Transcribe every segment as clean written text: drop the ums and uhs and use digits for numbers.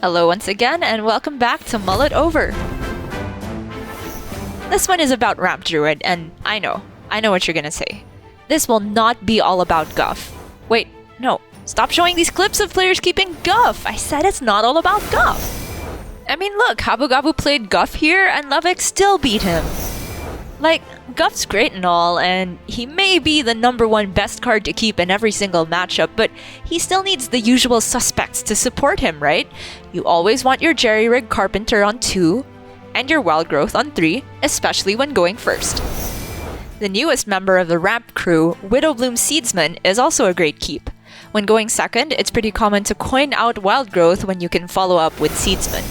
Hello once again, and welcome back to Mull It Over. This one is about Ramp Druid, and I know what you're gonna say. This will not be all about Guff. Wait, no, stop showing these clips of players keeping Guff! I said it's not all about Guff! I mean, look, Habugabu played Guff here, and Levick still beat him. Like, Guff's great and all, and he may be the #1 best card to keep in every single matchup, but he still needs the usual suspects to support him, right? You always want your Jerry-Rig Carpenter on 2, and your Wild Growth on 3, especially when going first. The newest member of the Ramp crew, Widowbloom Seedsman, is also a great keep. When going second, it's pretty common to coin out Wild Growth when you can follow up with Seedsman.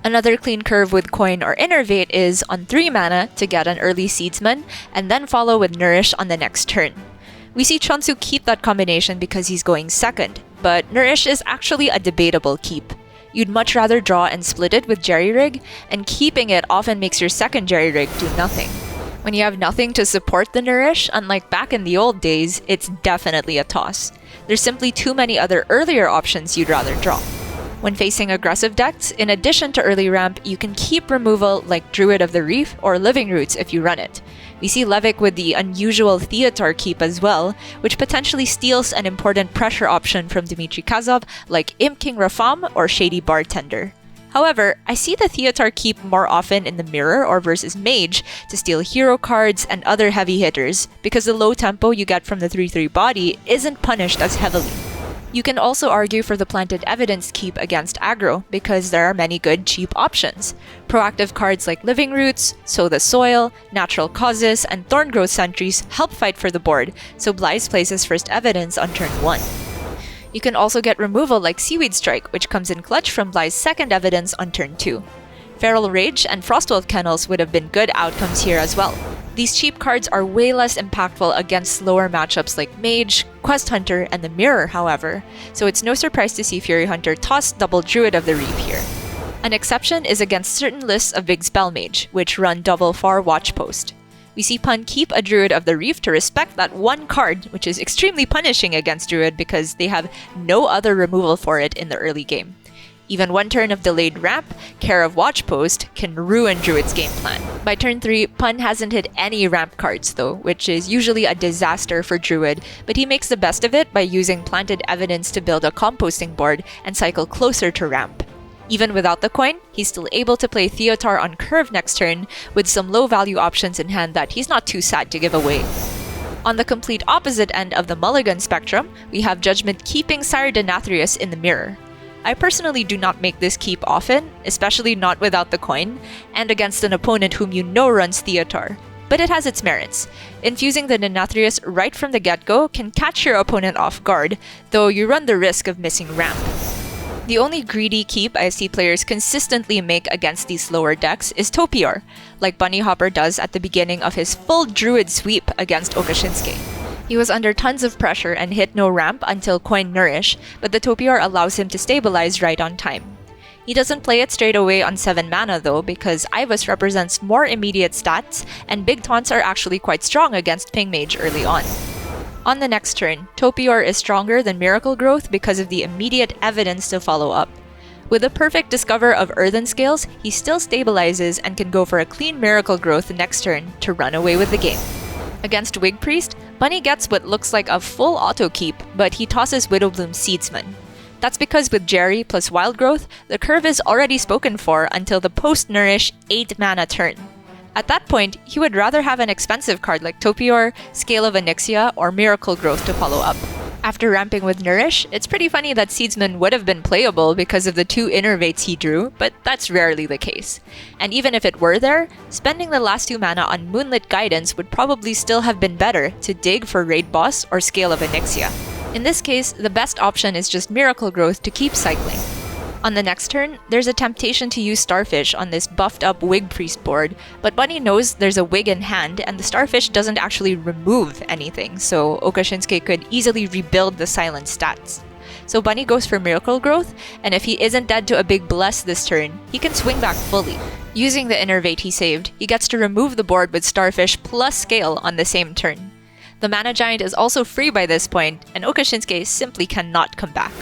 Another clean curve with Coin or Innervate is on 3 mana to get an early Seedsman, and then follow with Nourish on the next turn. We see Chonsu keep that combination because he's going second, but Nourish is actually a debatable keep. You'd much rather draw and split it with Jerry-Rig, and keeping it often makes your second Jerry-Rig do nothing. When you have nothing to support the Nourish, unlike back in the old days, it's definitely a toss. There's simply too many other earlier options you'd rather draw. When facing aggressive decks, in addition to early ramp, you can keep removal like Druid of the Reef or Living Roots if you run it. We see Levick with the unusual Theatar keep as well, which potentially steals an important pressure option from Dmitry Kazov like Imp King Rafam or Shady Bartender. However, I see the Theatar keep more often in the Mirror or versus Mage to steal hero cards and other heavy hitters because the low tempo you get from the 3/3 body isn't punished as heavily. You can also argue for the Planted Evidence keep against aggro because there are many good cheap options. Proactive cards like Living Roots, Sow the Soil, Natural Causes, and Thorngrowth Sentries help fight for the board, so Blythe places first evidence on turn 1. You can also get removal like Seaweed Strike, which comes in clutch from Blythe's second evidence on turn 2. Feral Rage and Frostwolf Kennels would have been good outcomes here as well. These cheap cards are way less impactful against slower matchups like Mage, Quest Hunter, and the Mirror, however, so it's no surprise to see Fury Hunter toss double Druid of the Reef here. An exception is against certain lists of big Spell Mage, which run double Far Watchpost. We see Pun keep a Druid of the Reef to respect that one card, which is extremely punishing against Druid because they have no other removal for it in the early game. Even one turn of delayed ramp, Care of Watchpost, can ruin Druid's game plan. By turn 3, Pun hasn't hit any ramp cards though, which is usually a disaster for Druid, but he makes the best of it by using Planted Evidence to build a composting board and cycle closer to ramp. Even without the coin, he's still able to play Theatar on curve next turn with some low value options in hand that he's not too sad to give away. On the complete opposite end of the mulligan spectrum, we have Judgment keeping Sire Denathrius in the Mirror. I personally do not make this keep often, especially not without the coin, and against an opponent whom you know runs Theatar. But it has its merits. Infusing the Denathrius right from the get-go can catch your opponent off guard, though you run the risk of missing ramp. The only greedy keep I see players consistently make against these lower decks is Topior, like Bunny Hopper does at the beginning of his full Druid sweep against Okashinsuke. He was under tons of pressure and hit no ramp until Coin Nourish, but the Topior allows him to stabilize right on time. He doesn't play it straight away on 7 mana though, because Ivus represents more immediate stats, and big taunts are actually quite strong against Ping Mage early on. On the next turn, Topior is stronger than Miracle Growth because of the immediate evidence to follow up. With a perfect discover of Earthen Scales, he still stabilizes and can go for a clean Miracle Growth next turn to run away with the game. Against Wig Priest, Bunny gets what looks like a full auto keep, but he tosses Widowbloom Seedsman. That's because with Jerry plus Wild Growth, the curve is already spoken for until the post-Nourish 8 mana turn. At that point, he would rather have an expensive card like Topior, Scale of Onyxia, or Miracle Growth to follow up. After ramping with Nourish, it's pretty funny that Seedsman would have been playable because of the 2 Innervates he drew, but that's rarely the case. And even if it were there, spending the last 2 mana on Moonlit Guidance would probably still have been better to dig for Raid Boss or Scale of Onyxia. In this case, the best option is just Miracle Growth to keep cycling. On the next turn, there's a temptation to use Starfish on this buffed up Wig Priest board, but Bunny knows there's a Wig in hand and the Starfish doesn't actually remove anything, so Okashinsuke could easily rebuild the silent stats. So Bunny goes for Miracle Growth, and if he isn't dead to a big Bless this turn, he can swing back fully. Using the Innervate he saved, he gets to remove the board with Starfish plus Scale on the same turn. The Mana Giant is also free by this point, and Okashinsuke simply cannot come back.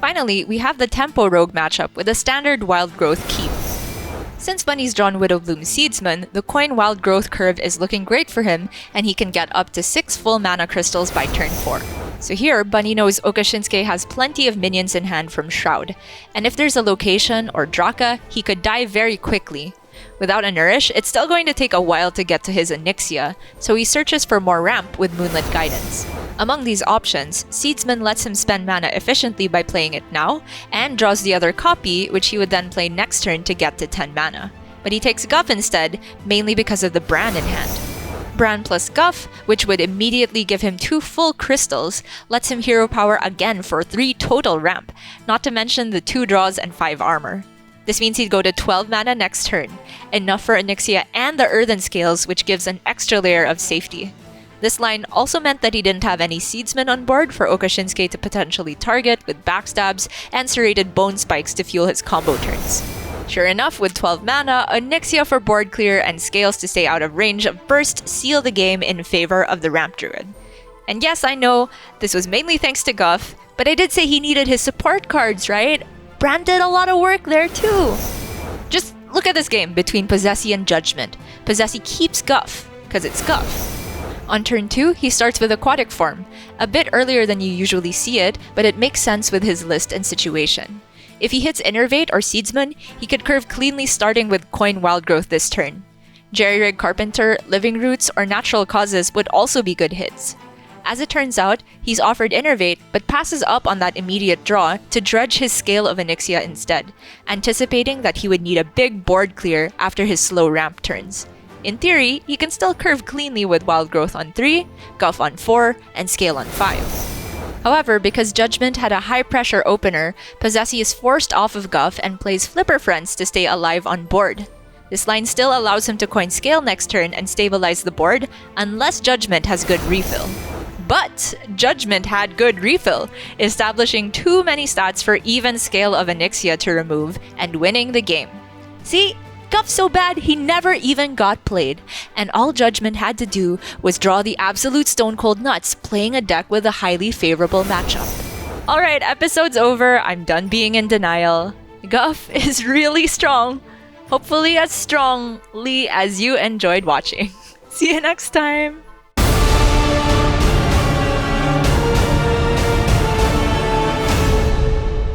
Finally, we have the Tempo Rogue matchup with a standard Wild Growth keep. Since Bunny's drawn Widowbloom Seedsman, the coin Wild Growth curve is looking great for him, and he can get up to 6 full mana crystals by turn 4. So here, Bunny knows Okashinsuke has plenty of minions in hand from Shroud, and if there's a location or Draka, he could die very quickly. Without a Nourish, it's still going to take a while to get to his Onyxia, so he searches for more ramp with Moonlit Guidance. Among these options, Seedsman lets him spend mana efficiently by playing it now, and draws the other copy, which he would then play next turn to get to 10 mana. But he takes Guff instead, mainly because of the Bran in hand. Bran plus Guff, which would immediately give him 2 full crystals, lets him hero power again for 3 total ramp, not to mention the 2 draws and 5 armor. This means he'd go to 12 mana next turn, enough for Onyxia and the Earthen Scales, which gives an extra layer of safety. This line also meant that he didn't have any Seedsmen on board for Okashinsuke to potentially target with backstabs and serrated bone spikes to fuel his combo turns. Sure enough, with 12 mana, Onyxia for board clear and Scales to stay out of range of Burst seal the game in favor of the Ramp Druid. And yes, I know, this was mainly thanks to Guff, but I did say he needed his support cards, right? Bran did a lot of work there too. Just look at this game between Possessi and Judgment. Possessi keeps Guff, because it's Guff. On turn 2, he starts with Aquatic form, a bit earlier than you usually see it, but it makes sense with his list and situation. If he hits Innervate or Seedsman, he could curve cleanly starting with Coin Wild Growth this turn. Jerry-Rig Carpenter, Living Roots, or Natural Causes would also be good hits. As it turns out, he's offered Innervate, but passes up on that immediate draw to dredge his Scale of Onyxia instead, anticipating that he would need a big board clear after his slow ramp turns. In theory, he can still curve cleanly with Wild Growth on 3, Guff on 4, and Scale on 5. However, because Judgment had a high-pressure opener, Possessi is forced off of Guff and plays Flipper Friends to stay alive on board. This line still allows him to coin Scale next turn and stabilize the board, unless Judgment has good refill. But Judgment had good refill, establishing too many stats for even Scale of Onyxia to remove and winning the game. See? Guff's so bad he never even got played, and all Judgment had to do was draw the absolute stone cold nuts playing a deck with a highly favorable matchup. Alright, episode's over. I'm done being in denial. Guff is really strong. Hopefully as strongly as you enjoyed watching. See you next time!